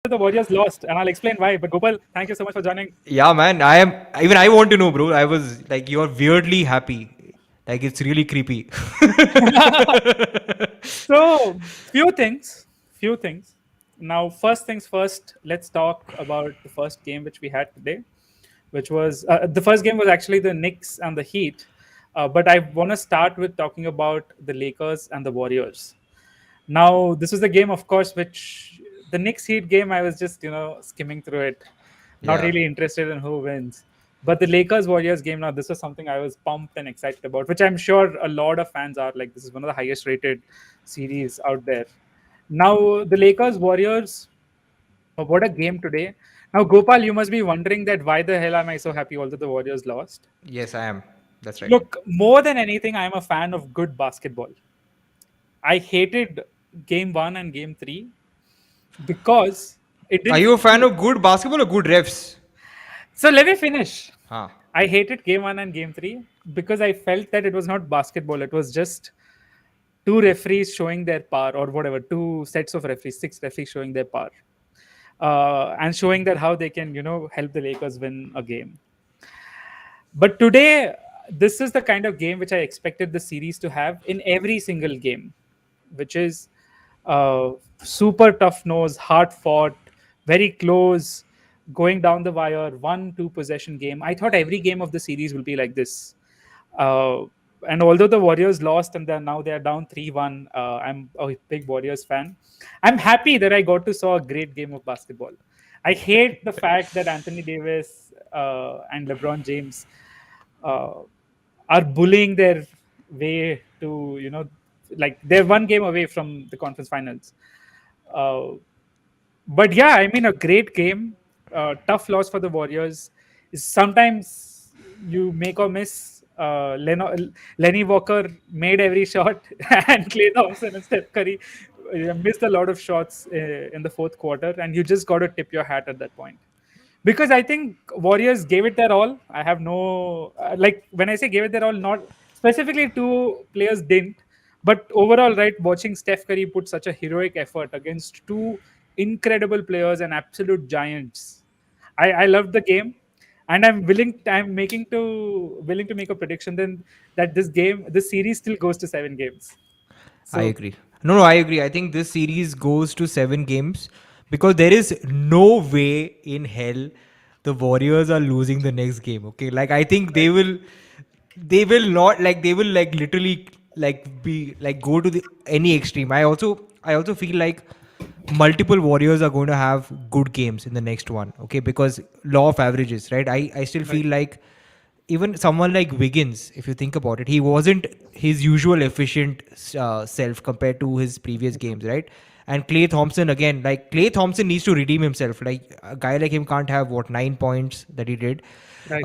the Warriors lost, and I'll explain why. But Gopal, thank you so much for joining. Yeah, man. I am. Even I want to know, bro. I was like, you're weirdly happy. Like it's really creepy. So, few things. Now, first things first, let's talk about the first game which we had today, which was the first game was actually the Knicks and the Heat. But I want to start with talking about the Lakers and the Warriors. Now, this was the game, of course, which the Knicks Heat game, I was just, skimming through it, not Yeah. really interested in who wins. But the Lakers Warriors game, now, this was something I was pumped and excited about, which I'm sure a lot of fans are. Like, this is one of the highest rated series out there. Now, the Lakers Warriors, what a game today. Now, Gopal, you must be wondering that why the hell am I so happy although the Warriors lost? Yes, I am. That's right. Look, more than anything, I'm a fan of good basketball. I hated game one and game three because it Are didn't you a fan feel. of good basketball or good refs? So let me finish. Huh. I hated game one and game three because I felt that it was not basketball. It was just two referees showing their power, or whatever, two sets of referees, six referees showing their power, and showing that how they can, help the Lakers win a game. But today, this is the kind of game which I expected the series to have in every single game, which is super tough nose, hard fought, very close, going down the wire, 1-2 possession game. I thought every game of the series will be like this. Uh, and although the Warriors lost and now they are down 3-1, I'm a big Warriors fan. I'm happy that I got to saw a great game of basketball. I hate the fact that Anthony Davis and LeBron James uh, are bullying their way to, like they're one game away from the conference finals. Uh, but yeah, I mean, a great game. Tough loss for the Warriors. Sometimes you make or miss. Lenny Walker made every shot, and Klay Thompson and Steph Curry missed a lot of shots in the fourth quarter, and you just got to tip your hat at that point. Because I think Warriors gave it their all. I have no like when I say gave it their all, not specifically two players didn't, but overall, right? Watching Steph Curry put such a heroic effort against two incredible players and absolute giants. I loved the game, and I'm willing to make a prediction then that this series still goes to 7 games. I So agree. No, I agree. I think this series goes to 7 games because there is no way in hell the Warriors are losing the next game. Okay, like I think they will not like they will like literally like be like go to the any extreme. I also feel like multiple Warriors are going to have good games in the next one. Okay, because law of averages, right? I still right, feel like even someone like Wiggins, if you think about it, he wasn't his usual efficient self compared to his previous games, right? And Clay Thompson again, like Clay Thompson needs to redeem himself. Like a guy like him can't have what 9 points that he did. right,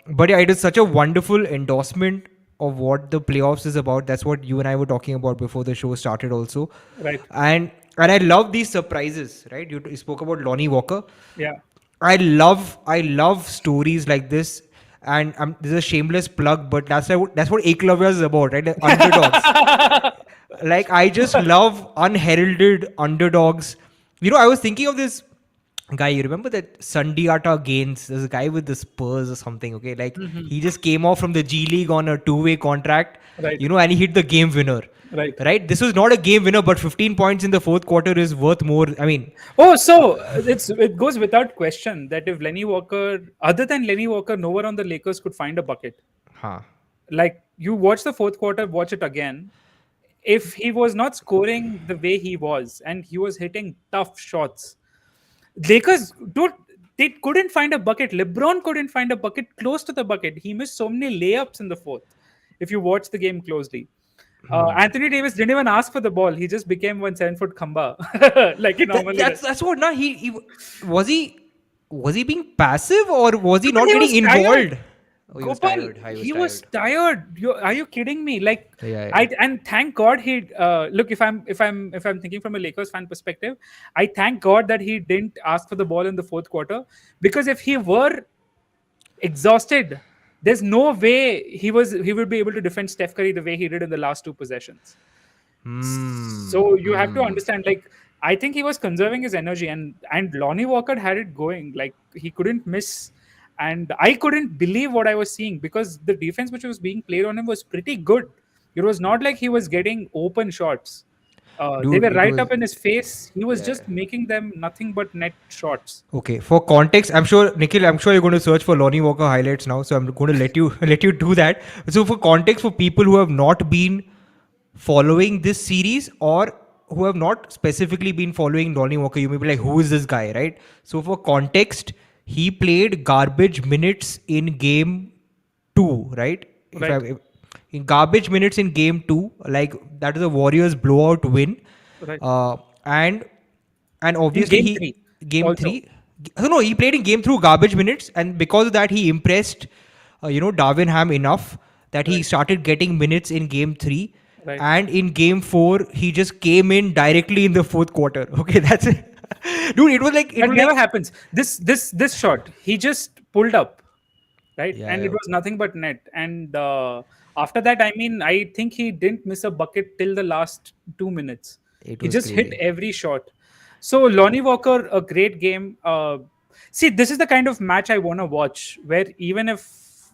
But yeah, it is such a wonderful endorsement of what the playoffs is about. That's what you and I were talking about before the show started, also. right, And I love these surprises, right? You spoke about Lonnie Walker. yeah. I love stories like this, and this is a shameless plug, but that's what Eklavya is about, right? The underdogs. Like I just love unheralded underdogs. I was thinking of this guy. You remember that Sandiata Gaines? There's a guy with the Spurs or something. Okay, like Mhm. he just came off from the G League on a two-way contract. Right, And he hit the game winner. right. Right? This was not a game winner, but 15 points in the fourth quarter is worth more. I mean, Oh, so it goes without question that if Lenny Walker, other than Lenny Walker, no one on the Lakers could find a bucket. huh. Like you watch the fourth quarter, watch it again. If he was not scoring the way he was, and he was hitting tough shots, Lakers don't. They couldn't find a bucket. LeBron couldn't find a bucket close to the bucket. He missed so many layups in the fourth. If you watch the game closely, Anthony Davis didn't even ask for the ball. He just became 1 7 foot khamba, like he That, normally that's does. that's what. Now was he being passive or was he Because not he getting was tired. involved? Oh, he was Gopal, tired. He was he was tired. tired. Are you kidding me? Like, Yeah, yeah. I and thank God he look. If I'm thinking from a Lakers fan perspective, I thank God that he didn't ask for the ball in the fourth quarter, because if he were exhausted, there's no way he would be able to defend Steph Curry the way he did in the last two possessions. So you have to Hmm. understand, like, I think he was conserving his energy, and Lonnie Walker had it going. Like he couldn't miss, and I couldn't believe what I was seeing because the defense which was being played on him was pretty good. It was not like he was getting open shots. They Dude, were it right was up in his face. He was yeah. just making them nothing but net shots. Okay, for context, I'm sure Nikhil, I'm sure you're going to search for Lonnie Walker highlights now, so I'm going to let you let you do that. So for context, for people who have not been following this series or who have not specifically been following Lonnie Walker, you may be like, who is this guy, right? So for context, he played garbage minutes in game two, right? Right, In garbage minutes in game two, like that is a Warriors blowout win, right. uh, and and In obviously game he three, game also. three. No, he played in game through garbage minutes, and because of that, he impressed, Darwin Ham enough that he Right, started getting minutes in game three, right. and in game four, he just came in directly in the fourth quarter. Okay, that's it, dude. It That was never like, happens. This shot, he just pulled up, right, yeah, and it yeah, was nothing but net. And after that, I mean, I think he didn't miss a bucket till the last 2 minutes. it He was just hit crazy. every shot. So Lonnie Walker, a great game. See, this is the kind of match I want to watch, where even if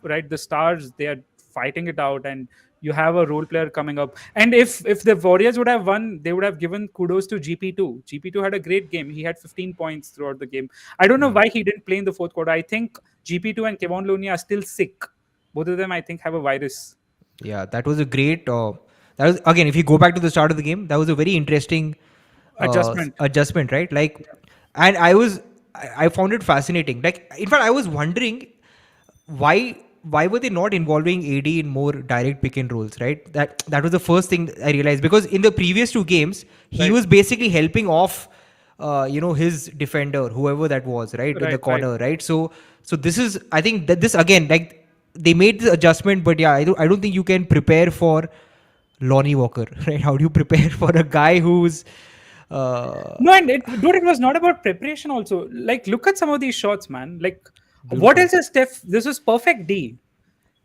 right the stars they are fighting it out, and you have a role player coming up. And if the Warriors would have won, they would have given kudos to GP2. GP2 had a great game. He had 15 points throughout the game. I don't know Mm. why he didn't play in the fourth quarter. I think GP2 and Kevon Looney are still sick. Both of them, I think, have a virus Yeah, that was a great. That was again. If you go back to the start of the game, that was a very interesting adjustment. adjustment, right? Like, and I found it fascinating. Like, in fact, I was wondering why were they not involving AD in more direct pick and rolls, right? That was the first thing I realized because in the previous two games, he Right, was basically helping off, his defender, whoever that was, right, in the right, right. corner, right. So this is, I think that this again, like they made the adjustment, but yeah, I don't think you can prepare for Lonnie Walker, right? How do you prepare for a guy who's uh, No, and dude, it was not about preparation. Also, like, look at some of these shots, man. Like, what beautiful? else is Steph? This was perfect D.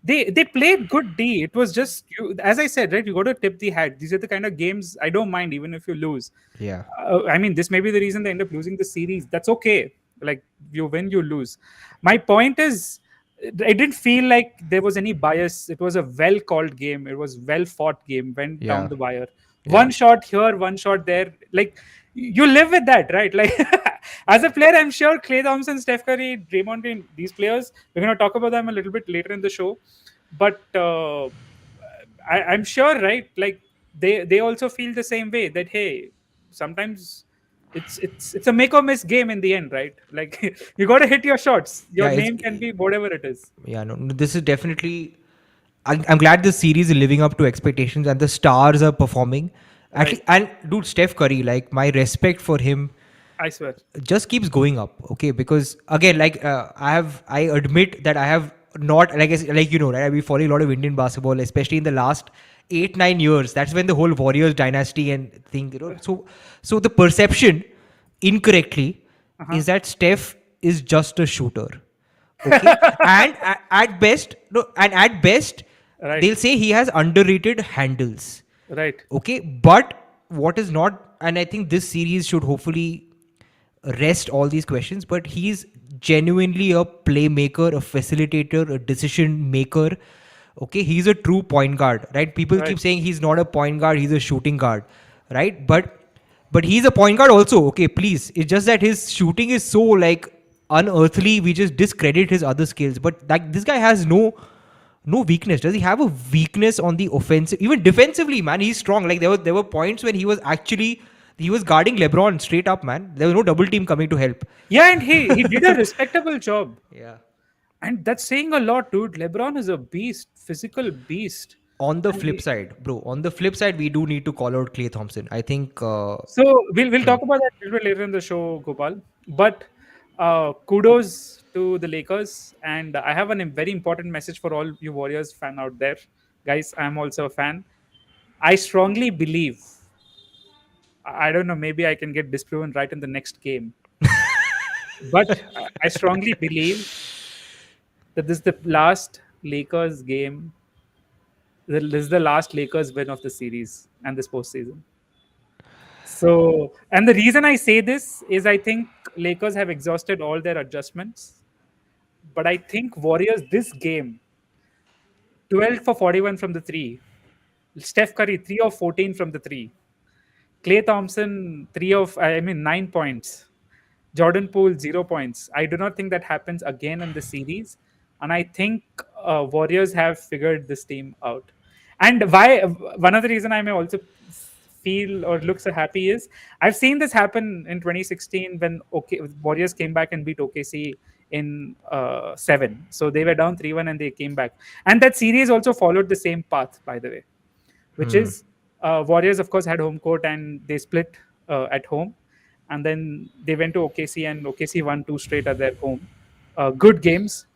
They played good D. It was just you, as I said, right? You got to tip the hat. These are the kind of games I don't mind even if you lose. Yeah, I mean, this may be the reason they end up losing the series. That's okay. Like you win, you lose. My point is, it didn't feel like there was any bias. It was a well called game. It was well fought game. Went down yeah, the wire. yeah. One shot here, one shot there. Like you live with that, right? Like as a player, I'm sure Clay Thompson, Steph Curry, Draymond Green, these players. We're gonna talk about them a little bit later in the show, but I'm sure, right? Like they also feel the same way that hey, sometimes it's a make or miss game in the end, right? Like you got to hit your shots. Your Yeah, it's name can be whatever it is, yeah, no, this is definitely. I'm glad this series is living up to expectations and the stars are performing. right? Actually, and dude, Steph Curry, like my respect for him I swear. just keeps going up. Okay, because again, like I admit that I have not like right, I've been following a lot of Indian basketball, especially in the last 8-9 years. That's when the whole Warriors dynasty and thing, so the perception incorrectly Uh-huh. is that Steph is just a shooter. Okay, and at best, no, and at best, Right, they'll say he has underrated handles. right, Okay, but what is not, and I think this series should hopefully rest all these questions, but he's genuinely a playmaker, a facilitator, a decision maker. Okay, he's a true point guard, right? People right. keep saying he's not a point guard, he's a shooting guard, right? But he's a point guard also. Okay, please. It's just that his shooting is so like unearthly. We just discredit his other skills. But like this guy has no weakness. Does he have a weakness on the offensive? Even defensively, man, he's strong. Like there were points when he was guarding LeBron straight up, man. There was no double team coming to help. Yeah, and he did a respectable job, Yeah. and that's saying a lot, dude. LeBron is a beast, physical beast. On the And flip side, bro, on the flip side, we do need to call out Clay Thompson. I think. so we'll talk about that a little bit later in the show, Gopal. But kudos to the Lakers, and I have a very important message for all you Warriors fan out there, guys. I'm also a fan. I strongly believe. I don't know. Maybe I can get disproven right in the next game, but I strongly believe that this is the last Lakers game. This is the last Lakers win of the series and this postseason. So, and the reason I say this is I think Lakers have exhausted all their adjustments. But I think Warriors, this game, 12 for 41 from the three. Steph Curry, 3 of 14 from the three. Clay Thompson, 9 points. Jordan Poole, 0 points. I do not think that happens again in the series. And I think Warriors have figured this team out. And why, one of the reason I may also feel or look so happy is I've seen this happen in 2016 when Warriors came back and beat OKC in 7. So they were down 3-1 and they came back. And that series also followed the same path, by the way, which Hmm. is Warriors, of course, had home court and they split at home. And then they went to OKC and OKC won two straight at their home. Good games.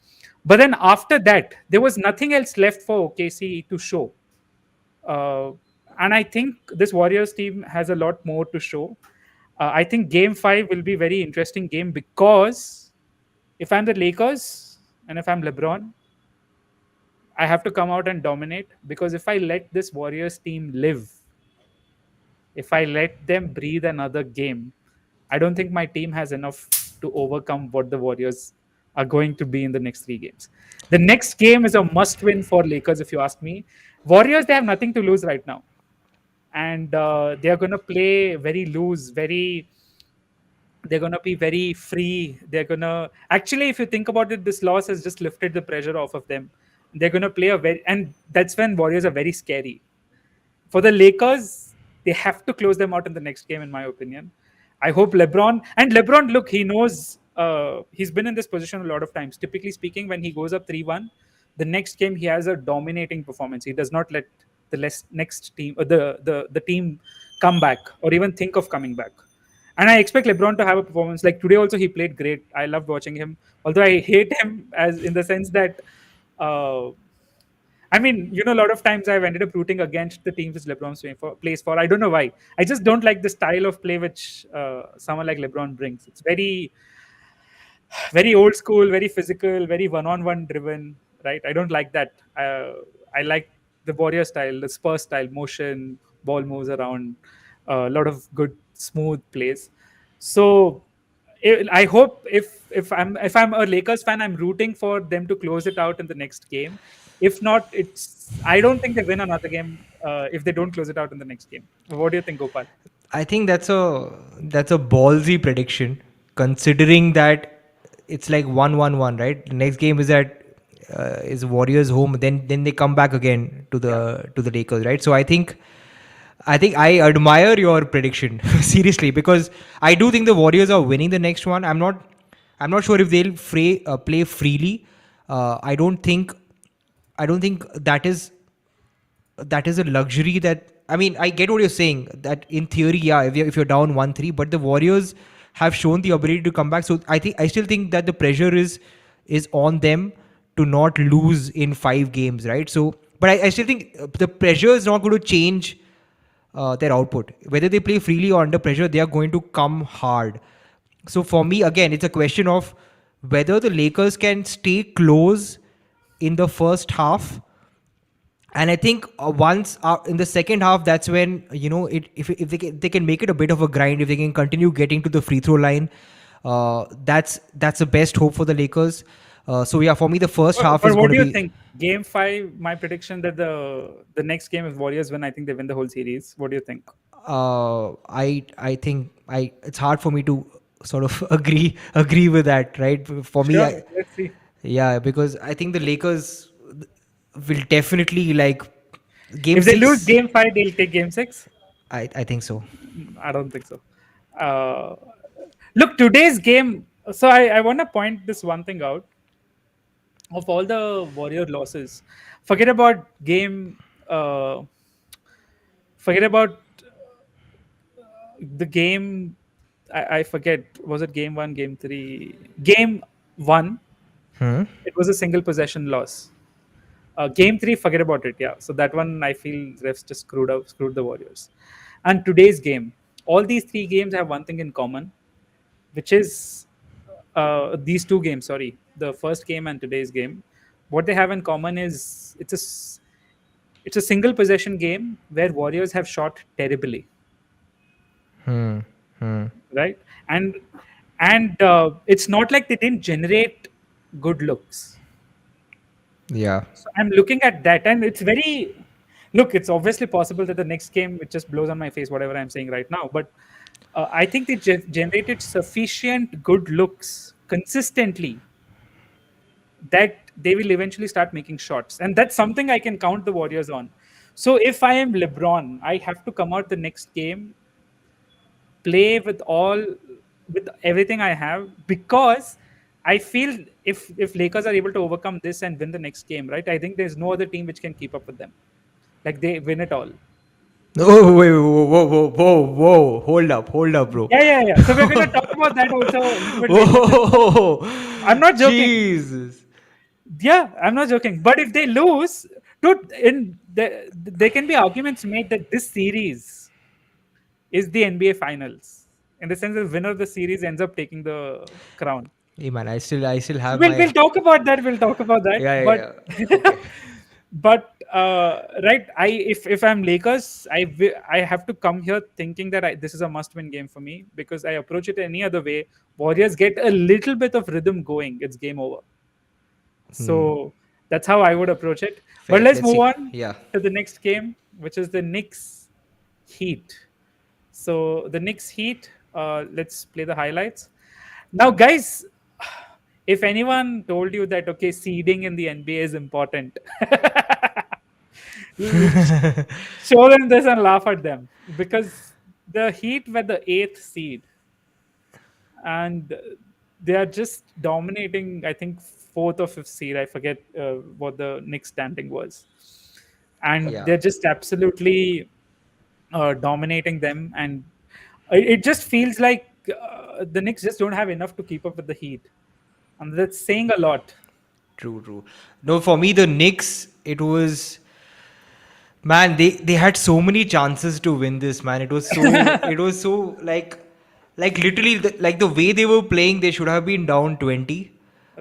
But then after that, there was nothing else left for OKC to show. Uh, and I think this Warriors team has a lot more to show. I think game five will be very interesting game because if I'm the Lakers and if I'm LeBron, I have to come out and dominate because if I let this Warriors team live, if I let them breathe another game, I don't think my team has enough to overcome what the Warriors are going to be in the next three games. The next game is a must win for Lakers, if you ask me. Warriors, they have nothing to lose right now. And they are going to play very loose, they're going to be very free. They're going to, actually, if you think about it, this loss has just lifted the pressure off of them. They're going to play and that's when Warriors are very scary. For the Lakers, they have to close them out in the next game, in my opinion. I hope LeBron, look, he knows he's been in this position a lot of times. Typically speaking, when he goes up 3-1, the next game he has a dominating performance. He does not let next team, the team come back or even think of coming back. And I expect LeBron to have a performance like today. Also, he played great. I loved watching him. Although I hate him as in the sense that uh, I mean, a lot of times I've ended up rooting against the teams which plays for. I don't know why. I just don't like the style of play which someone like LeBron brings. It's very, very old school, very physical, very one-on-one driven. Right? I don't like that. I like the Warrior style, the Spurs style, motion, ball moves around, a lot of good, smooth plays. So I hope if I'm a Lakers fan, I'm rooting for them to close it out in the next game. If not, I don't think they win another game if they don't close it out in the next game. What do you think, Gopal? I think that's a ballsy prediction, considering that it's like 1-1-1, right? The next game is Warriors home. Then they come back again to Yeah. the Lakers, right? So I think I admire your prediction seriously, because I do think the Warriors are winning the next one. I'm not sure if they'll play freely. I don't think that is a luxury. That, I mean, I get what you're saying, that in theory, yeah, if you're down 1-3, but the Warriors have shown the ability to come back. So I still think that the pressure is on them to not lose in 5 games, right? So, but I still think the pressure is not going to change their output. Whether they play freely or under pressure, they are going to come hard. So for me, again, it's a question of whether the Lakers can stay close in the first half. And I think once in the second half, that's when, if they can make it a bit of a grind, if they can continue getting to the free throw line, that's the best hope for the Lakers. So yeah, for me, the first half But is going what to do you be. think? Game five, my prediction that the next game if Warriors win, I think they win the whole series. What do you think? I think it's hard for me to sort of agree with that, right? For me, Sure, let's see. yeah, because I think the Lakers will definitely, like, game If they lose 6. game five, they'll take game six. I think so. I don't think so. Uh, Look, today's game. So I want to point this one thing out of all the Warrior losses. Forget about game. Uh, Forget about the game. I forget. Was it game one, game three? Game one, Hmm. it was a single possession loss. Game three, forget about it. Yeah. So that one, I feel refs just screwed the Warriors. And today's game, all these three games have one thing in common, which is these two games. Sorry, the first game and today's game. What they have in common is it's a single possession game where Warriors have shot terribly. Hmm. Hmm. right? And it's not like they didn't generate good looks. Yeah. So I'm looking at that, and it's very look. It's obviously possible that the next game it just blows on my face, whatever I'm saying right now. But I think they generated sufficient good looks consistently that they will eventually start making shots, and that's something I can count the Warriors on. So if I am LeBron, I have to come out the next game, play with everything I have, because I feel if Lakers are able to overcome this and win the next game, right? I think there's no other team which can keep up with them. Like they win it all. Oh, wait, whoa, whoa, whoa, whoa, whoa. Hold up, bro. Yeah, yeah, yeah. So we're gonna talk about that also a little bit later in this podcast. Whoa. I'm not joking. Jesus. Yeah, I'm not joking. But if they lose, dude, there can be arguments made that this series is the NBA Finals, in the sense that the winner of the series ends up taking the crown. Hey, man, I still have We'll my. talk about that. We'll talk about that. Yeah, yeah, But yeah. Okay. but right, if I'm Lakers, I have to come here thinking that this is a must-win game for me, because I approach it any other way. Warriors get a little bit of rhythm going, it's game over. Hmm. So that's how I would approach it. But Fair. let's Let's move see. on Yeah. to the next game, which is the Knicks Heat. So the Knicks Heat. Let's play the highlights now, guys. If anyone told you that okay, seeding in the NBA is important, show them this and laugh at them, because the Heat were the eighth seed, and they are just dominating. I think fourth or fifth seed. I forget what the Knicks standing was, and Yeah. they're just absolutely dominating them. And it just feels like the Knicks just don't have enough to keep up with the Heat, and that's saying a lot. True, true. No, for me, the Knicks, it was. Man, they had so many chances to win this, man. It was so like literally like the way they were playing, they should have been down 20.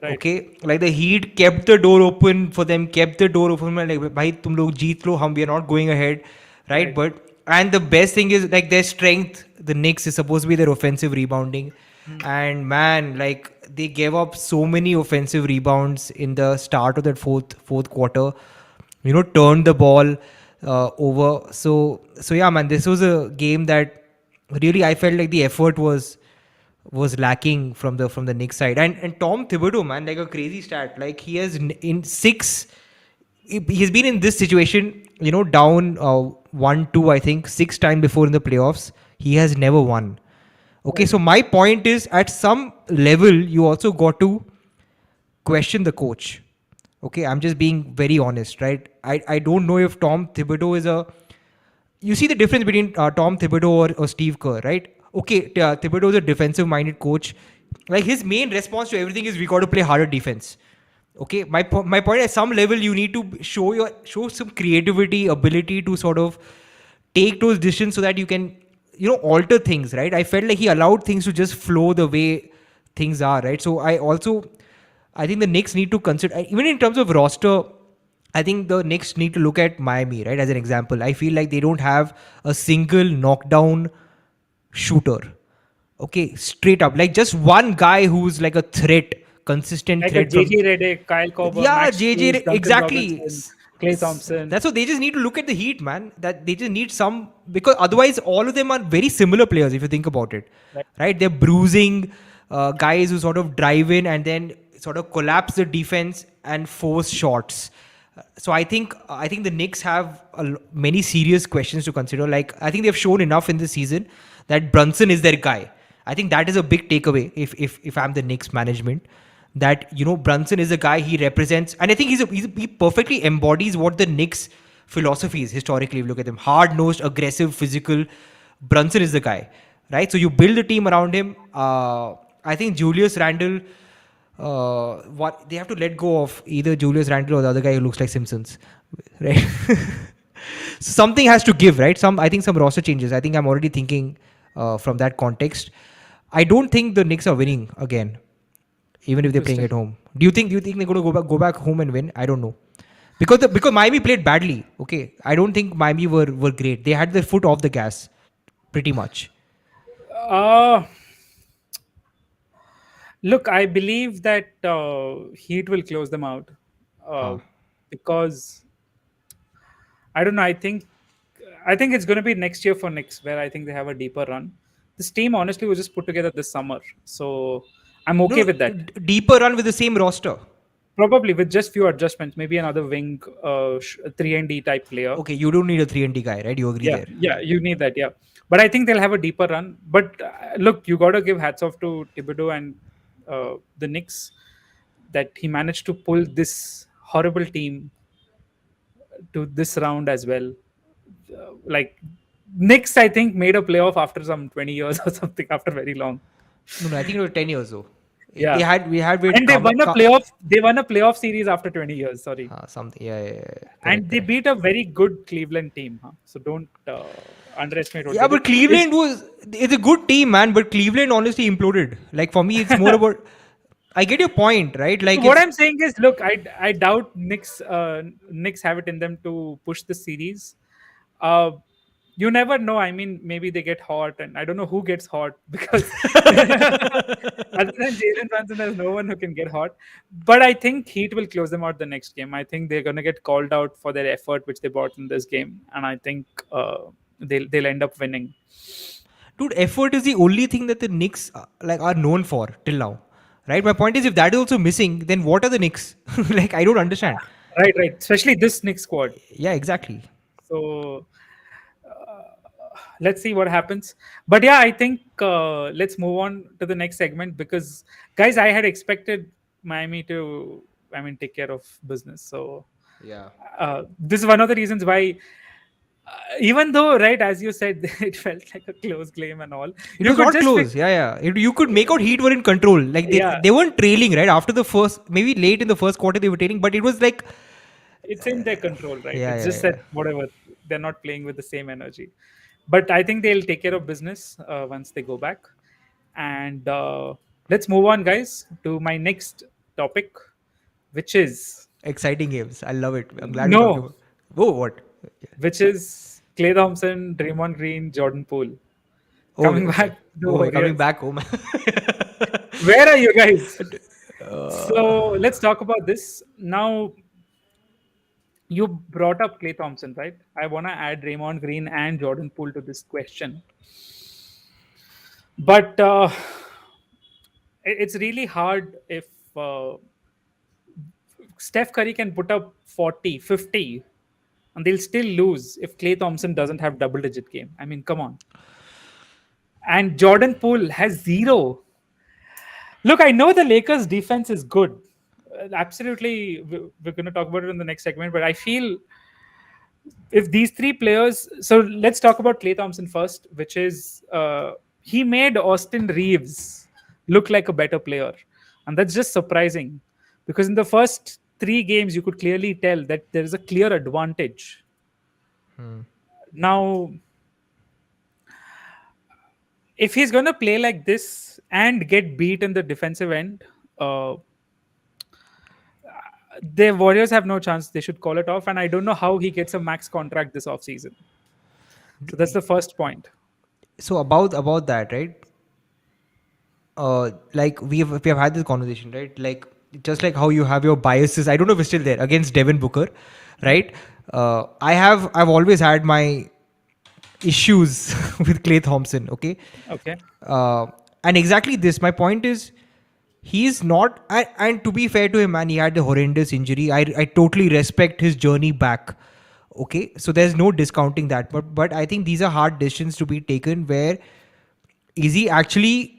Right, Okay, like the Heat kept the door open for them, kept the door open. Like, bhai, tum log jeet lo, we are not going ahead, right? right. But and the best thing is like their strength. The Knicks is supposed to be their offensive rebounding, Hmm. and man, like they gave up so many offensive rebounds in the start of that fourth quarter. Turned the ball over. So yeah, man, this was a game that really I felt like the effort was lacking from the Knicks side. And Tom Thibodeau, man, like a crazy stat. Like he has in six, he's been in this situation, down 1-2, I think, six times before in the playoffs. He has never won. Okay, Right. so my point is, at some level, you also got to question the coach. Okay, I'm just being very honest, right? I don't know if Tom Thibodeau is a. You see the difference between Tom Thibodeau or Steve Kerr, right? Okay, Thibodeau is a defensive minded coach. Like his main response to everything is we got to play harder defense. Okay, my point, at some level you need to show some creativity, ability to sort of take those decisions so that you can alter things, right? I felt like he allowed things to just flow the way things are, right? So I think the Knicks need to consider, even in terms of roster. I think the Knicks need to look at Miami, right, as an example. I feel like they don't have a single knockdown shooter. Okay, straight up, like just one guy who's like a threat, consistent Like a threat from. JJ Redick, Kyle Korver, Yeah, Max Strus, JJ, Duncan exactly. Robinson, Clay Thompson. That's what they just need to look at the Heat, man. That they just need some, because otherwise all of them are very similar players if you think about it, Right. right? They're bruising guys who sort of drive in and then sort of collapse the defense and force shots. So I think the Knicks have many serious questions to consider. Like I think they've shown enough in this season that Brunson is their guy. I think that is a big takeaway if I'm the Knicks management, that Brunson is a guy, he represents, and I think he perfectly embodies what the Knicks philosophy is historically. If you look at them, hard nosed, aggressive, physical. Brunson is the guy, right? So you build a team around him. I think Julius Randle, what they have to let go of either Julius Randle or the other guy who looks like Simpsons, right? So something has to give, right? I think some roster changes. I think I'm already thinking from that context. I don't think the Knicks are winning again, even if they're playing Interesting. at home. Do you think they're going to go back home and win? I don't know, because Miami played badly. Okay, I don't think Miami were great. They had their foot off the gas, pretty much. Uh, Look, I believe that Heat will close them out uh, Huh. because I don't know. I think it's going to be next year for Knicks, where I think they have a deeper run. This team honestly was just put together this summer, so I'm No, okay no, with that. deeper run with the same roster. Probably with just few adjustments, maybe another wing, 3 and D type player. Okay, you don't need a 3 and D guy, right? You agree Yeah, there. yeah, you need that. Yeah, but I think they'll have a deeper run. But look, you got to give hats off to Thibodeau and the Knicks that he managed to pull this horrible team to this round as well. Like Knicks, I think made a playoff after some 20 years or something, after very long. No, no, I think it was 10 years though. They Yeah, had we had with and they won a playoff. They won a playoff series after 20 years. Sorry, something. Yeah, yeah, yeah. Correct, and they correct. beat a very good Cleveland team. Huh? So don't underestimate what Yeah, they did. but It's Cleveland was it's a good team, man. But Cleveland honestly imploded. Like for me, it's more about. I get your point, right? So Like what it's I'm saying is, look, I doubt Knicks have it in them to push the series. Uh, you never know. I mean, maybe they get hot, and I don't know who gets hot because other than Jalen Brunson, there's no one who can get hot. But I think Heat will close them out the next game. I think they're gonna get called out for their effort which they brought in this game, and I think they'll end up winning. dude. Effort is the only thing that the Knicks like are known for till now, right? My point is, if that is also missing, then what are the Knicks? Like I don't understand. Right, right. Especially this Knicks squad. Yeah, exactly. So let's see what happens. But yeah, I think let's move on to the next segment because, guys, I had expected Miami to, I mean, take care of business. So Yeah. this is one of the reasons why, even though, right, as you said, it felt like a close game and all, It you was could not just close. Yeah, yeah. You could make out Heat were in control. Like they yeah, they weren't trailing right after the first, maybe late in the first quarter they were trailing, but it was like it's in their control, right? yeah, It's yeah, just yeah. that whatever, they're not playing with the same energy. But I think they'll take care of business once they go back. And let's move on, guys, to my next topic, which is Exciting games. I love it. I'm glad we're talking no, about. Oh, what? which is Clay Thompson, Draymond Green, Jordan Poole Oh, coming okay. back to the Oh, we're coming Warriors. back home. Where are you guys? uh, So let's talk about this now. You brought up Clay Thompson, right? I want to add Draymond Green and Jordan Poole to this question, but it's really hard if uh, Steph Curry can put up 40, 50, and they'll still lose if Clay Thompson doesn't have double digit game. I mean, come on. And Jordan Poole has zero. Look, I know the Lakers defense is good. Absolutely, we're going to talk about it in the next segment, but I feel if these three players, so let's talk about Clay Thompson first, which is he made Austin Reeves look like a better player, and that's just surprising because in the first 3 games you could clearly tell that there is a clear advantage. Now, if he's going to play like this and get beat in the defensive end, uh, the Warriors have no chance. They should call it off, and I don't know how he gets a max contract this offseason. So that's the first point. so about that, right? Like we have had this conversation, right? Like just like how you have your biases. I don't know if it's still there against Devin Booker, right? I've always had my issues with Clay Thompson. Okay, Okay. uh, and exactly this. My point is, he's not. And to be fair to him, man, he had a horrendous injury. I totally respect his journey back. Okay, so there's no discounting that. But I think these are hard decisions to be taken. Where is he actually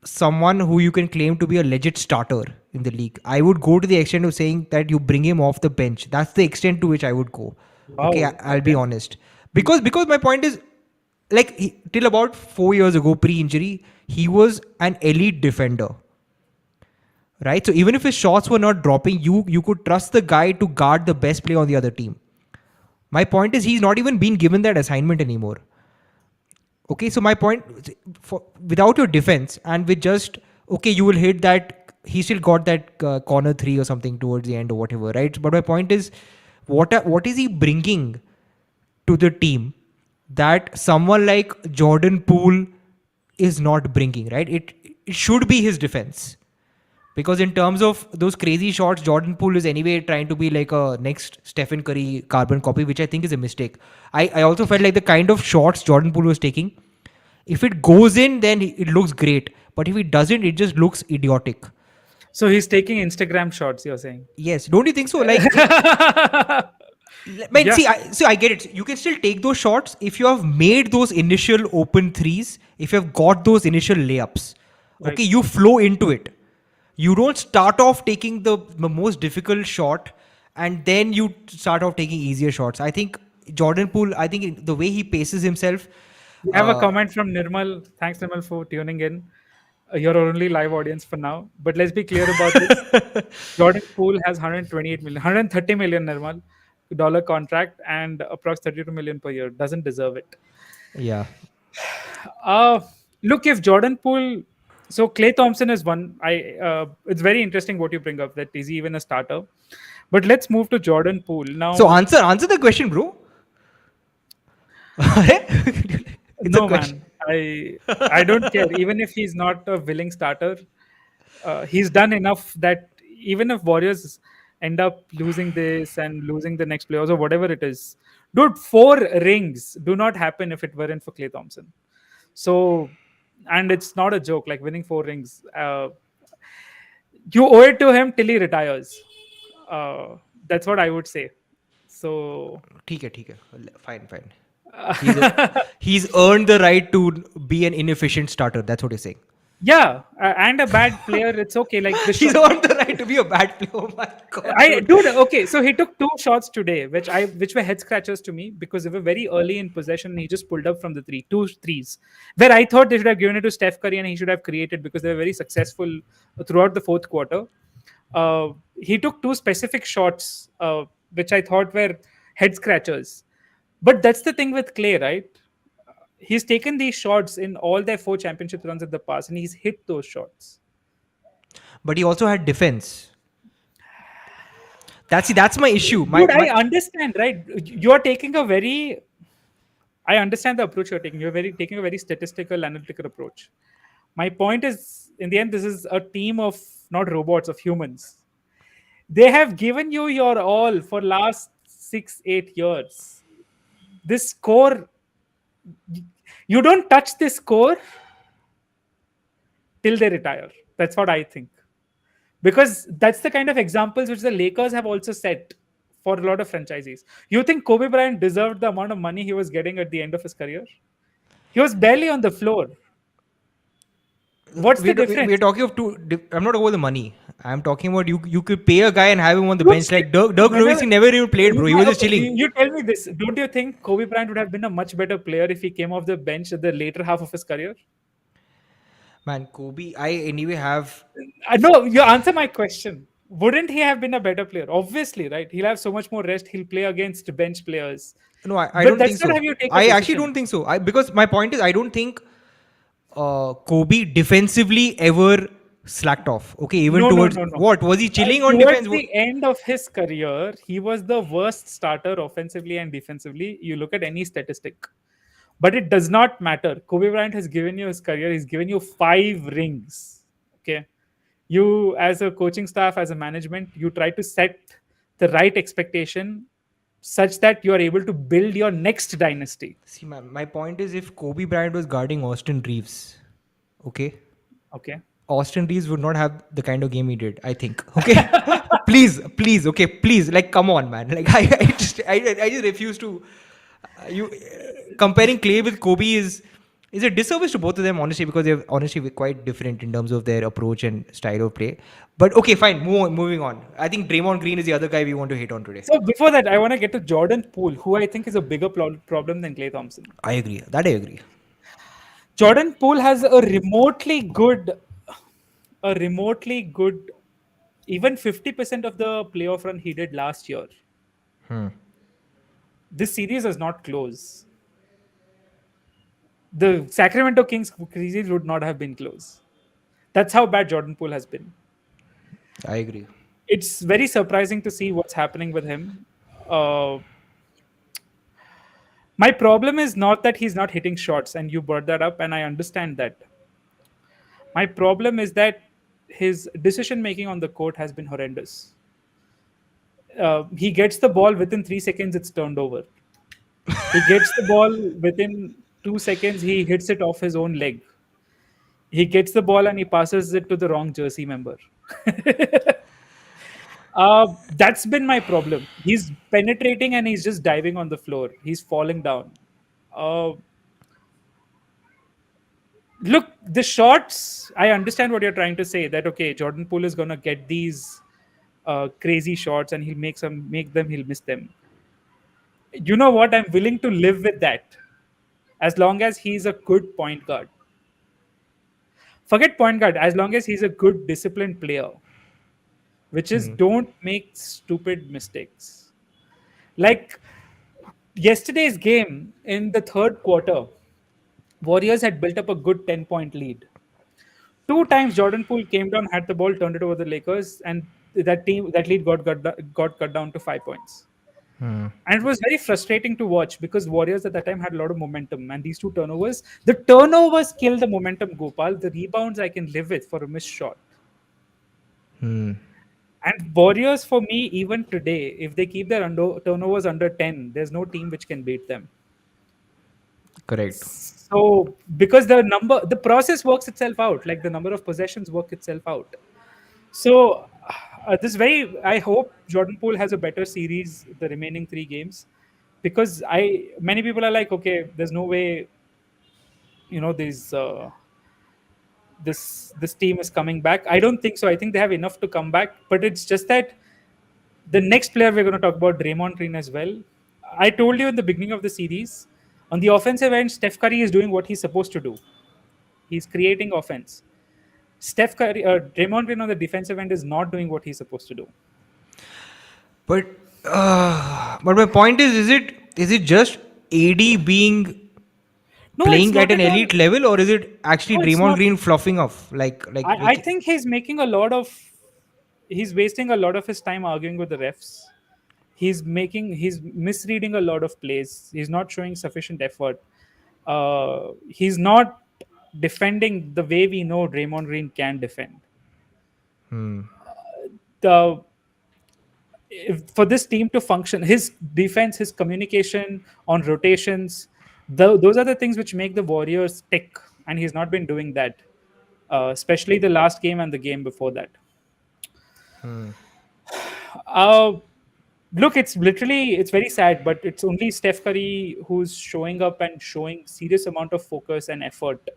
someone who you can claim to be a legit starter in the league? I would go to the extent of saying that you bring him off the bench. That's the extent to which I would go. Okay, Wow. I'll be Okay. honest. Because my point is, like till about 4 years ago, pre-injury, he was an elite defender, right? So even if his shots were not dropping, you could trust the guy to guard the best player on the other team. My point is, he's not even being given that assignment anymore. Okay, so my point, for without your defense and with just okay, you will hit that. He still got that corner three or something towards the end or whatever, right? But my point is, what is he bringing to the team that someone like Jordan Poole is not bringing, right? It should be his defense. Because in terms of those crazy shots, Jordan Poole is anyway trying to be like a next Stephen Curry carbon copy, which I think is a mistake. I also felt like the kind of shots Jordan Poole was taking, if it goes in, then it looks great. But if it doesn't, it just looks idiotic. So he's taking Instagram shots, you're saying? Yes, don't you think so? Like, man, Yeah, see, I get it. You can still take those shots if you have made those initial open threes, if you have got those initial layups. Okay, right. you flow into it. You don't start off taking the most difficult shot and then you start off taking easier shots. I think Jordan Poole, I think the way he paces himself, We have a uh, comment from Nirmal. Thanks, Nirmal, for tuning in. You're our only live audience for now. But let's be clear about this. Jordan Poole has 128 million, 130 million Nirmal dollar contract and approx 32 million per year. Doesn't deserve it. yeah. Uh, Look, if Jordan Poole, so Clay Thompson is one. It's very interesting what you bring up. That is he even a starter? But let's move to Jordan Poole So now. answer the question, bro. It's a No, question. man, I don't care. Even if he's not a willing starter, he's done enough that even if Warriors end up losing this and losing the next playoffs or whatever it is, dude, 4 rings do not happen if it weren't for Clay Thompson. So, and it's not a joke. Like winning 4 rings, you owe it to him till he retires. Uh, that's what I would say. So, ठीक है. Fine, fine. He's he's earned the right to be an inefficient starter. That's what he's saying. yeah, and a bad player, it's okay. Like the He's shot. earned the right to be a bad player. Oh my god, I dude. dude, okay. So he took 2 shots today, which were head scratchers to me because they were very early in possession. And he just pulled up from the three, two threes, where I thought they should have given it to Steph Curry and he should have created because they were very successful throughout the fourth quarter. He took 2 specific shots, which I thought were head scratchers. But that's the thing with Clay, right? He's taken these shots in all their 4 championship runs in the past, and he's hit those shots. But he also had defense. That's my issue. Dude, I My understand, right? You are taking a very I understand the approach you're taking. You're very taking a very statistical, analytical approach. My point is, in the end, this is a team of not robots, of humans. They have given you your all for last 6, 8 years. This score, you don't touch this score till they retire. That's what I think. Because that's the kind of examples which the Lakers have also set for a lot of franchisees. You think Kobe Bryant deserved the amount of money he was getting at the end of his career? He was barely on the floor. What's the we're difference? talking of two. I'm not about the money. I'm talking about you could pay a guy and have him on the Dude, bench. Like Dirk whenever Nowitzki never even played, bro. He was just okay, chilling. you tell me this. Don't you think Kobe Bryant would have been a much better player if he came off the bench at the later half of his career? Man, Kobe. I anyway have. No, you answer my question. Wouldn't he have been a better player? Obviously, right? He'll have so much more rest. He'll play against bench players. No, I But don't that's think not how so. you take a I actually don't decision. think so. Because my point is, I don't think Kobe defensively ever slacked off. Okay, even No, no, towards no, no. what was he chilling on Towards defense? the end of his career, he was the worst starter offensively and defensively. You look at any statistic. But it does not matter. Kobe Bryant has given you his career, he's given you 5 rings. Okay. You, as a coaching staff, as a management, you try to set the right expectation such that you are able to build your next dynasty. See, my point is, if Kobe Bryant was guarding Austin Reeves, okay, Okay. Austin Reeves would not have the kind of game he did, I think. Okay. Please, okay, please. Like, come on, man. Like, I just refuse to. You comparing Clay with Kobe is a disservice to both of them, honestly, because they're honestly quite different in terms of their approach and style of play. But okay, fine. Moving on. I think Draymond Green is the other guy we want to hate on today. So before that, I want to get to Jordan Poole, who I think is a bigger problem than Clay Thompson. I agree. That I agree. Jordan Poole has a remotely good, even 50% of the playoff run he did last year. This series is not close. The Sacramento Kings series would not have been close. That's how bad Jordan Poole has been. I agree. It's very surprising to see what's happening with him. Uh, my problem is not that he's not hitting shots, and you brought that up, and I understand that. My problem is that his decision making on the court has been horrendous. He gets the ball within 3 seconds, it's turned over. He gets the ball within 2 seconds, he hits it off his own leg. He gets the ball and he passes it to the wrong jersey member. That's been my problem. He's penetrating and he's just diving on the floor. He's falling down. Uh, Look, the shots. I understand what you're trying to say. That okay, Jordan Poole is gonna get these crazy shots and he'll make them. He'll miss them. You know what? I'm willing to live with that as long as he's a good point guard. Forget point guard. As long as he's a good disciplined player, which is don't make stupid mistakes. Like yesterday's game in the third quarter, Warriors had built up a good 10-point lead. Two times Jordan Poole came down, had the ball, turned it over the Lakers, and that lead got cut down to 5 points. And it was very frustrating to watch because Warriors at that time had a lot of momentum, and these two turnovers, the turnovers kill the momentum. Gopal, the rebounds I can live with for a missed shot. And Warriors, for me, even today, if they keep their turnovers under 10, there's no team which can beat them. Correct. So because the process works itself out, like the number of possessions work itself out. So I hope Jordan Poole has a better series the remaining 3 games, because many people are like, okay, there's no way, these this team is coming back. I don't think so. I think they have enough to come back, but it's just that the next player we're going to talk about, Draymond Green, as well. I told you in the beginning of the series, on the offensive end, Steph Curry is doing what he's supposed to do. He's creating offense. Draymond Green on the defensive end is not doing what he's supposed to do. But my point is it just AD being No, it's playing at not an at all. elite level, or is it actually No, it's Draymond not. Green fluffing off? I think he's wasting a lot of his time arguing with the refs. He's misreading a lot of plays. He's not showing sufficient effort. He's not defending the way we know Draymond Green can defend. The For this team to function, his defense, his communication on rotations, those are the things which make the Warriors tick, and he's not been doing that, especially the last game and the game before that. Uh, Look, it's very sad, but it's only Steph Curry who's showing up and showing serious amount of focus and effort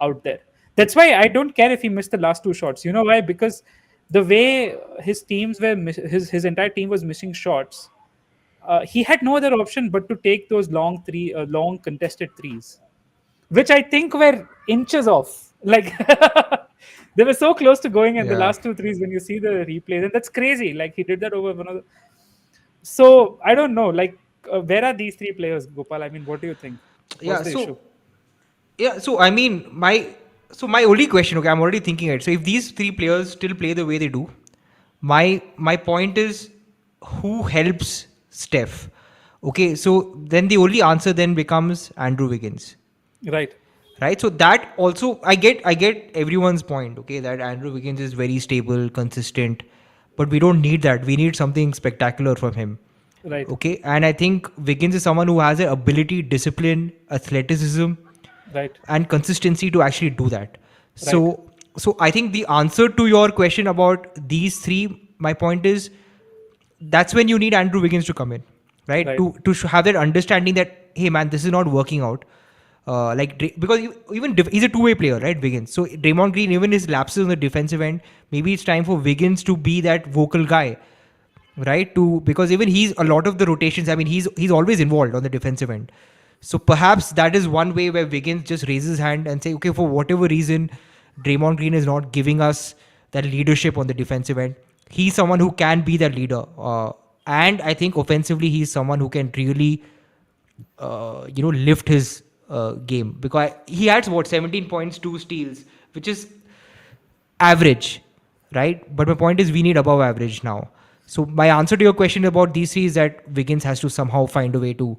out there. That's why I don't care if he missed the last 2 shots. You know why? Because the way his entire team was missing shots, he had no other option but to take those long contested threes, which I think were inches off. Like they were so close to going in the Yeah. last 2 threes when you see the replays, and that's crazy. Like he did that over one of the. So I don't know. Like, where are these 3 players, Gopal? I mean, what do you think? What's Yeah. the issue? So I mean, my only question. Okay, I'm already thinking it. So if these 3 players still play the way they do, my point is, who helps Steph? Okay, so then the only answer then becomes Andrew Wiggins, Right, right? So that also, I get everyone's point. Okay, that Andrew Wiggins is very stable, consistent, but we don't need that. We need something spectacular from him. right, Okay, and I think Wiggins is someone who has the ability, discipline, athleticism, right, and consistency to actually do that. right, So I think the answer to your question about these 3, my point is, that's when you need Andrew Wiggins to come in, right? right, Have that understanding that, hey man, this is not working out. Because he's a two-way player, right, Wiggins? So Draymond Green, even his lapses on the defensive end, maybe it's time for Wiggins to be that vocal guy, right? Because even he's a lot of the rotations. I mean, he's always involved on the defensive end. So perhaps that is one way where Wiggins just raises his hand and say, okay, for whatever reason, Draymond Green is not giving us that leadership on the defensive end. He's someone who can be that leader, and I think offensively, he's someone who can really, lift his game, because he had what, 17 points, 2 steals, which is average, right? But my point is, we need above average now. So my answer to your question about these 3 is that Wiggins has to somehow find a way to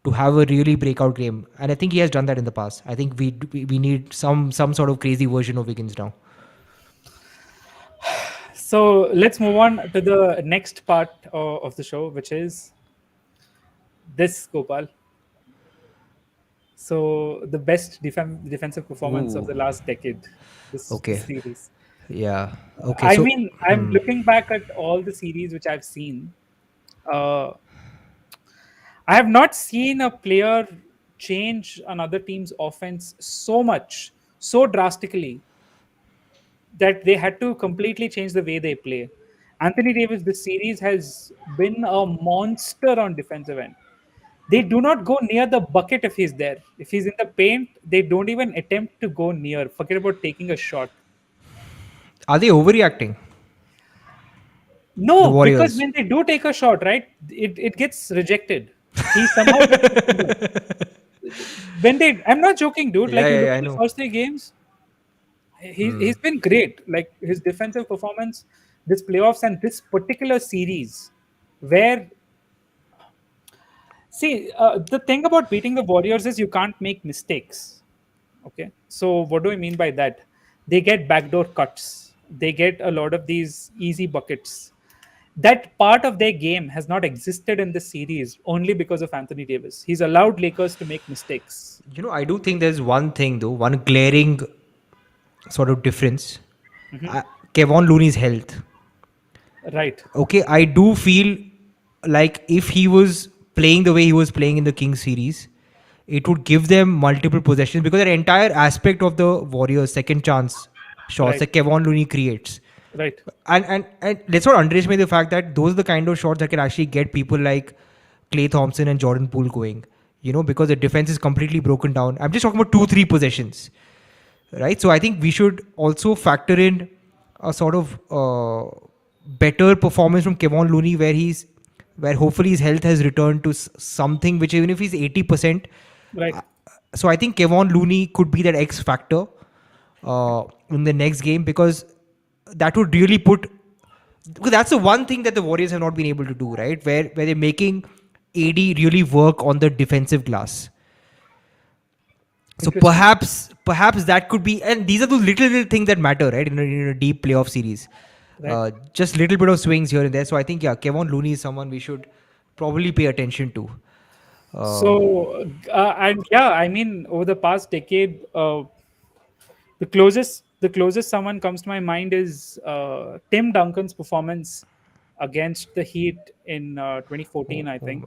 to have a really breakout game, and I think he has done that in the past. I think we need some sort of crazy version of Wiggins now. So let's move on to the next part of the show, which is this, Gopal. So the best defensive performance of Ooh, the last decade. This okay, series. yeah, okay. I So, mean, I'm looking back at all the series which I've seen. Uh, I have not seen a player change another team's offense so much, so drastically, that they had to completely change the way they play. Anthony Davis, this series has been a monster on defensive end. They do not go near the bucket if he's there. If he's in the paint, they don't even attempt to go near. Forget about taking a shot. are they overreacting? The No, because Warriors. when they do take a shot, right, it gets rejected. He somehow gets the finger. When they, I'm not joking, dude. Yeah, Like you yeah, look yeah, at I the know. first three games, he's been great. Like his defensive performance, this playoffs and this particular series, where see the thing about beating the Warriors is you can't make mistakes. Okay, so what do I mean by that? They get backdoor cuts. They get a lot of these easy buckets. That part of their game has not existed in this series only because of Anthony Davis. He's allowed Lakers to make mistakes. I do think there's one thing though, one glaring sort of difference. Mhm. Uh, Kevon Looney's health. Right, Okay, I do feel like if he was playing the way he was playing in the Kings series, it would give them multiple possessions because that entire aspect of the Warriors' second chance shots right, that Kevon Looney creates. right, And let's not underestimate the fact that those are the kind of shots that can actually get people like Clay Thompson and Jordan Poole going. Because the defense is completely broken down. I'm just talking about 2-3 possessions, right? So I think we should also factor in a sort of better performance from Kevon Looney, where hopefully his health has returned to something which even if he's 80%. right. uh, so I think Kevon Looney could be that X factor in the next game, because that would really put, because that's the one thing that the Warriors have not been able to do, right? Where they're making AD really work on the defensive glass. So Interesting. perhaps that could be, and these are those little things that matter, right? In a deep playoff series, Right. just little bit of swings here and there. So I think, yeah, Kevon Looney is someone we should probably pay attention to. Uh, So, and yeah, I mean, over the past decade, the closest someone comes to my mind is Tim Duncan's performance against the Heat in 2014, oh, I oh, think.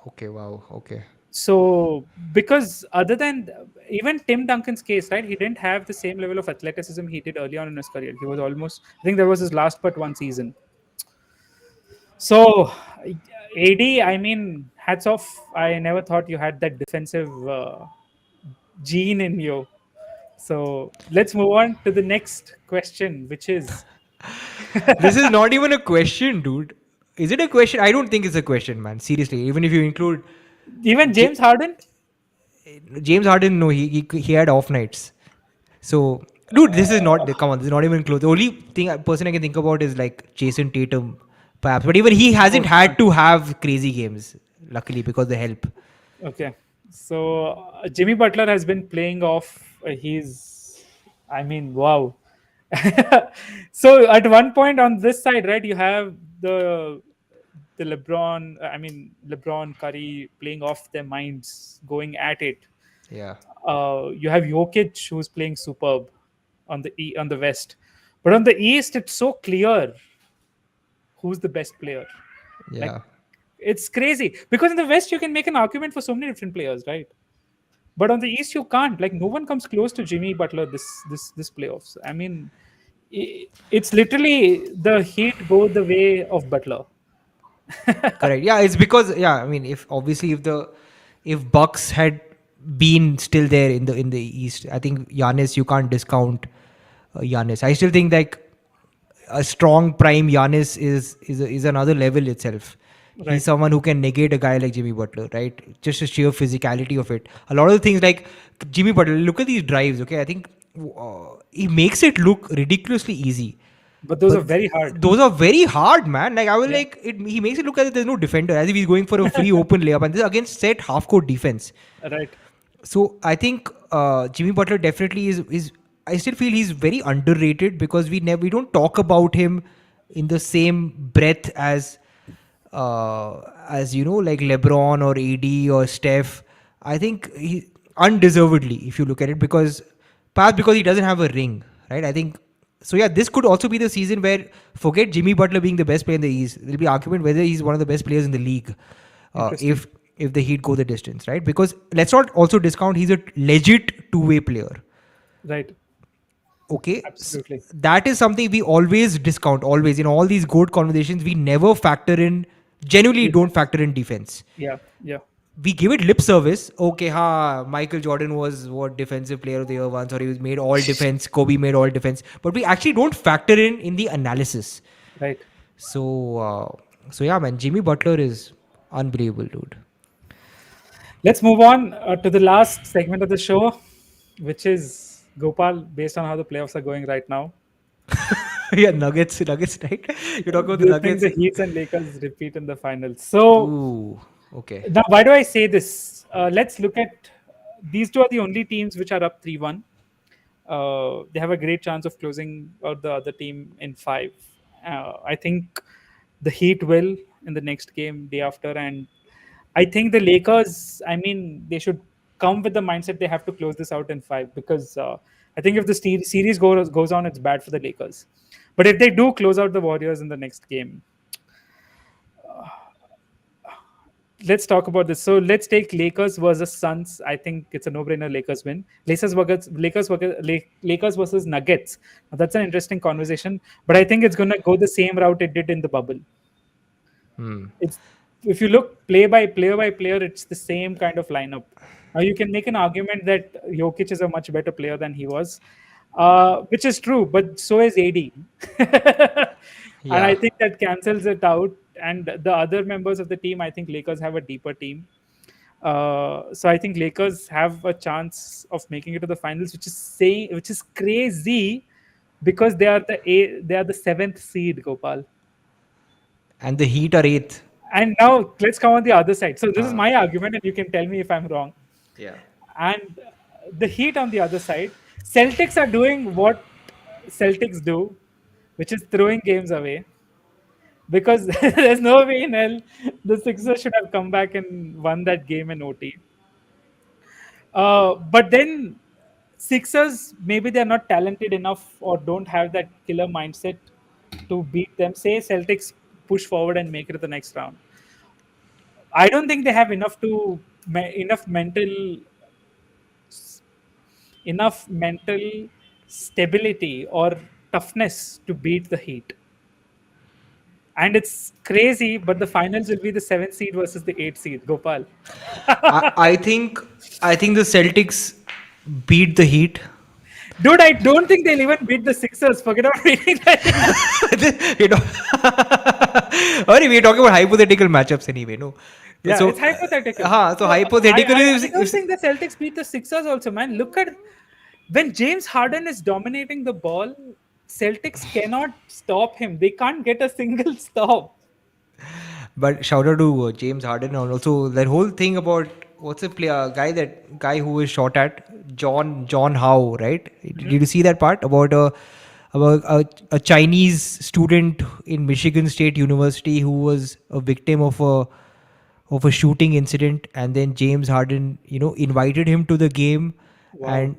okay, wow, okay, So, because other than even Tim Duncan's case, right, he didn't have the same level of athleticism he did early on in his career. He was almost, I think that was his last but one season. So, AD, I mean, hats off. I never thought you had that defensive gene in you. So, let's move on to the next question, which is this is not even a question, dude. Is it a question? I don't think it's a question, man. Seriously, even if you include even J- James Harden. James Harden, no, he had off nights. So, dude, this is not. Come on, this is not even close. The only person I can think about is like Jason Tatum, perhaps. But even he hasn't Oh, had to have crazy games, luckily, because the help. okay. So Jimmy Butler has been playing off. I mean, wow. So at one point on this side, right, you have the LeBron. I mean, LeBron Curry playing off their minds, going at it. Yeah, You have Jokic who's playing superb on the West, but on the East, it's so clear who's the best player. Like yeah, it's crazy because in the West you can make an argument for so many different players, right? But on the East, you can't. Like no one comes close to Jimmy Butler this playoffs. I mean, it's literally the Heat go the way of Butler. correct. Yeah, it's because, yeah. I mean, if Bucks had been still there in the East, I think Giannis, you can't discount Giannis. I still think like a strong prime Giannis is another level itself. He's Right, someone who can negate a guy like Jimmy Butler, right? Just the sheer physicality of it. A lot of the things like Jimmy Butler, look at these drives, okay? I think he makes it look ridiculously easy. But those But are very hard. those are very hard, man. Like I was Yeah. like, he makes it look as if there's no defender, as if he's going for a free open layup, and this is against set half court defense. Right. So I think Jimmy Butler definitely is. I still feel he's very underrated because we don't talk about him in the same breath as like LeBron or AD or Steph. I think he undeservedly, if you look at it, because perhaps because he doesn't have a ring, right? I think so. Yeah, this could also be the season where forget Jimmy Butler being the best player in the East. There'll be argument whether he's one of the best players in the league, Interesting. if the Heat go the distance, right? Because let's not also discount he's a legit two-way player. Right. Okay, Absolutely. that is something we always discount. Always in all these GOAT conversations, we never factor in. Genuinely, don't Defense. factor in defense. Yeah. Yeah. We give it lip service. Okay, Michael Jordan was what defensive player of the year once, or he was made all defense. Kobe made all defense, but we actually don't factor in the analysis. Right. So yeah, man, Jimmy Butler is unbelievable, dude. Let's move on to the last segment of the show, which is Gopal, based on how the playoffs are going right now. Yeah, Nuggets, right? You talk about Do the you think Nuggets. the Heats and Lakers repeat in the finals? So Ooh, okay. now, why do I say this? Let's look at these two are the only teams which are up 3-1. They have a great chance of closing out the other team in five. I think the Heat will in the next game, day after, and I think the Lakers. I mean, they should come with the mindset they have to close this out in five because I think if the series goes on, it's bad for the Lakers. But if they do close out the Warriors in the next game, let's talk about this. So let's take Lakers versus Suns. I think it's a no-brainer. Lakers win. Lakers versus Nuggets. Now, that's an interesting conversation, but I think it's going to go the same route it did in the bubble. Hmm. It's if you look player by player, it's the same kind of lineup. Now you can make an argument that Jokic is a much better player than he was, which is true, but so is AD, and I Yeah. think that cancels it out. And the other members of the team, I think Lakers have a deeper team. So I think Lakers have a chance of making it to the finals, which is crazy because they are the seventh seed, Gopal. And the Heat are eighth. And now let's come on the other side. So this is Uh, my argument, and you can tell me if I'm wrong. yeah. And the Heat on the other side, Celtics are doing what Celtics do, which is throwing games away. Because there's no way in hell the Sixers should have come back and won that game in OT. But then Sixers, maybe they're not talented enough or don't have that killer mindset to beat them. Say Celtics push forward and make it to the next round. I don't think they have enough mental stability or toughness to beat the Heat. And it's crazy, but the finals will be the seventh seed versus the eighth seed. Gopal, I think the Celtics beat the Heat. dude, I don't think they'll even beat the Sixers. Forget about beating the you know. Alright, we're talking about hypothetical matchups anyway. No. Yeah, So, it's hypothetical. so So I, hypothetically, I, I don't think the Celtics beat the Sixers also, man. Look at when James Harden is dominating the ball, Celtics cannot stop him. They can't get a single stop. but shout out to James Harden and also that whole thing about what's the player guy who was shot at John Howe, right? Did Mhm. you see that part about a Chinese student in Michigan State University who was a victim of a shooting incident, and then James Harden, invited him to the game. Wow. And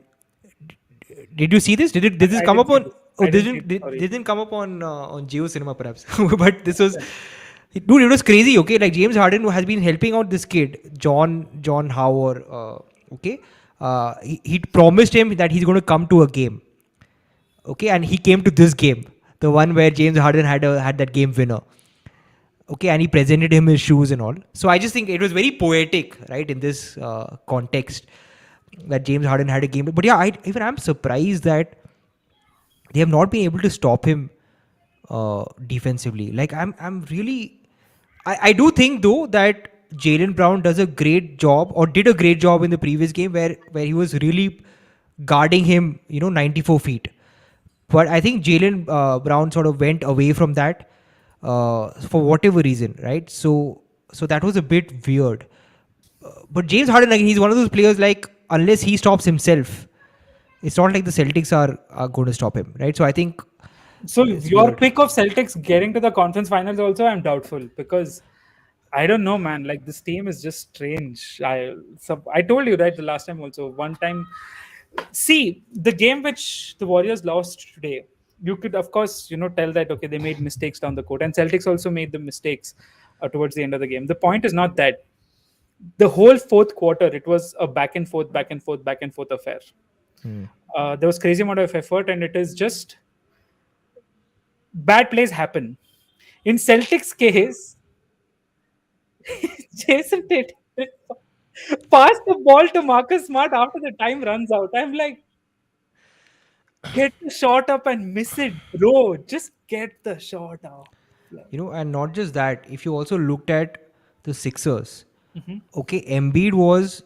did you see this? Did this I come didn't up see on? this. Oh, I didn't see this. Sorry. didn't come up on Geo Cinema perhaps. But this was, dude, it was crazy. Okay, like James Harden has been helping out this kid John Howard. Okay, he promised him that he's going to come to a game. Okay, and he came to this game, the one where James Harden had that game winner. Okay, and he presented him his shoes and all. So I just think it was very poetic, right, in this context, that James Harden had a game. But yeah, I'm surprised that they have not been able to stop him defensively. Like I'm really, I do think though that Jalen Brown does a great job, or did a great job in the previous game where he was really guarding him, 94 feet. But I think Jalen Brown sort of went away from that for whatever reason, right? So that was a bit weird. But James Harden, like, he's one of those players, like, unless he stops himself, it's not like the Celtics are going to stop him, right? So I think So it's your weird. pick of Celtics getting to the conference finals also, I'm doubtful because I don't know, man. Like this team is just strange. I told you right the last time also. One time, see the game which the Warriors lost today. You could of course tell that okay they made mistakes down the court, and Celtics also made the mistakes towards the end of the game. The point is not that the whole fourth quarter it was a back and forth, back and forth, back and forth affair. Hmm. There was crazy amount of effort, and it is just bad plays happen. In Celtics case, Jason Tatum passed the ball to Marcus Smart after the time runs out. I'm like, get the shot up and miss it, bro. Just get the shot up. Like, And not just that, if you also looked at the Sixers, mhm, okay, Embiid was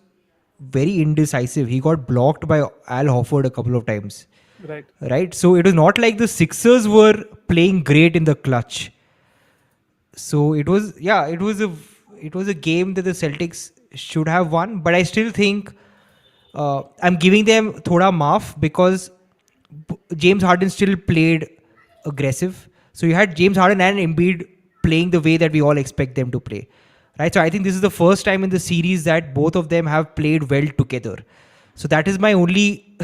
very indecisive. He got blocked by Al Horford a couple of times, right. right? So it was not like the Sixers were playing great in the clutch. So it was, yeah, it was a game that the Celtics should have won, but I still think I'm giving them thoda maaf because James Harden still played aggressive. So you had James Harden and Embiid playing the way that we all expect them to play, right? So I think this is the first time in the series that both of them have played well together. So that is my only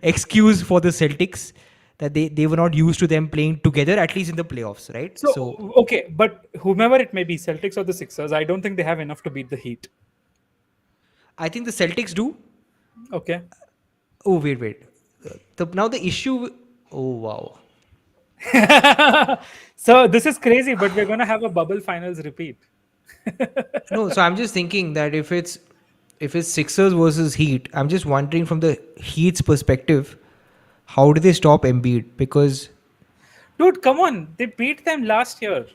excuse for the Celtics, that they were not used to them playing together, at least in the playoffs, right? So So okay, but whomever it may be, Celtics or the Sixers, I don't think they have enough to beat the Heat. I think the Celtics do. Okay. Oh, wait. Now the issue. Oh, wow. So this is crazy, but we're gonna have a bubble finals repeat. No, so I'm just thinking that if it's Sixers versus Heat, I'm just wondering from the Heat's perspective, how do they stop Embiid? Because Dude, come on. They beat them last year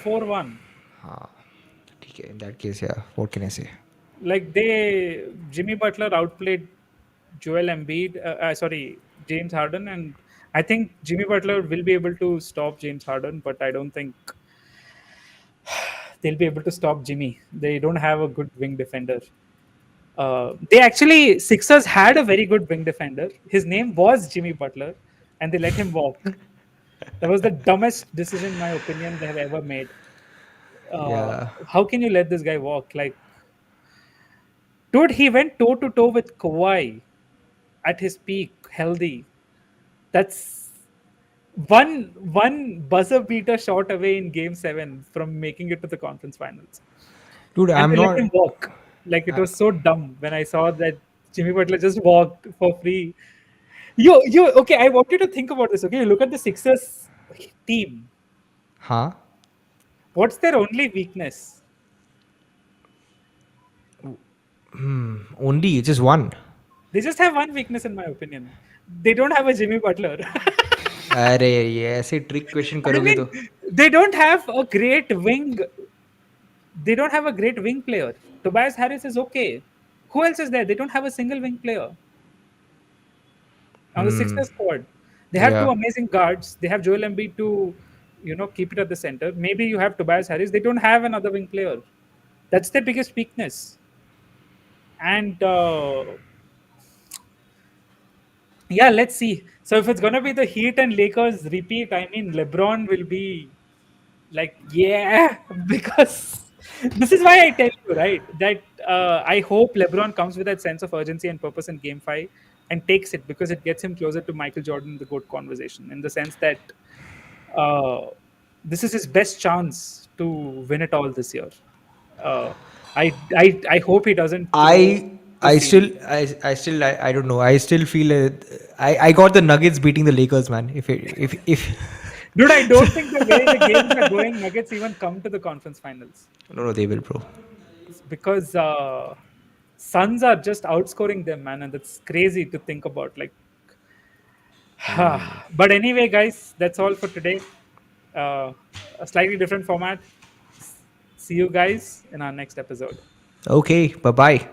4-1. okay, in that case, yeah, what can I say? Like Jimmy Butler outplayed Joel Embiid, sorry, James Harden, and I think Jimmy Butler will be able to stop James Harden, but I don't think they'll be able to stop Jimmy. They don't have a good wing defender. They actually Sixers had a very good wing defender. His name was Jimmy Butler, and they let him walk. That was the dumbest decision, in my opinion, they have ever made. Yeah. How can you let this guy walk? Like, dude, he went toe to toe with Kawhi at his peak, healthy. That's one buzzer beater shot away in Game Seven from making it to the conference finals, Dude, and I'm they let not. him walk. Like it Uh, was so dumb when I saw that Jimmy Butler just walked for free. You okay? I want you to think about this. Okay, look at the Sixers team. huh? What's their only weakness? Only just one. They just have one weakness, in my opinion. They don't have a Jimmy Butler. अरे ये ऐसे trick question I करोगे mean, तो they don't have a great wing. They don't have a great wing player. Tobias Harris is okay. Who else is there? They don't have a single wing player on the Sixers squad. They have two yeah. amazing guards. They have Joel Embiid to, keep it at the center. Maybe you have Tobias Harris. They don't have another wing player. That's their biggest weakness. And yeah, let's see. So if it's gonna be the Heat and Lakers repeat, I mean LeBron will be like, yeah, because this is why I tell you, right, that I hope LeBron comes with that sense of urgency and purpose in Game 5 and takes it because it gets him closer to Michael Jordan in the GOAT conversation in the sense that uh, this is his best chance to win it all this year. Uh, I hope he doesn't throw I the I still series. I don't know. I still feel I got the Nuggets beating the Lakers, man. If Dude, I don't think the way the games are going, Nuggets even come to the conference finals. no, they will, bro. It's because Suns are just outscoring them, man, and that's crazy to think about. Like, but anyway, guys, that's all for today. Uh, a slightly different format. See you guys in our next episode. Okay, bye bye.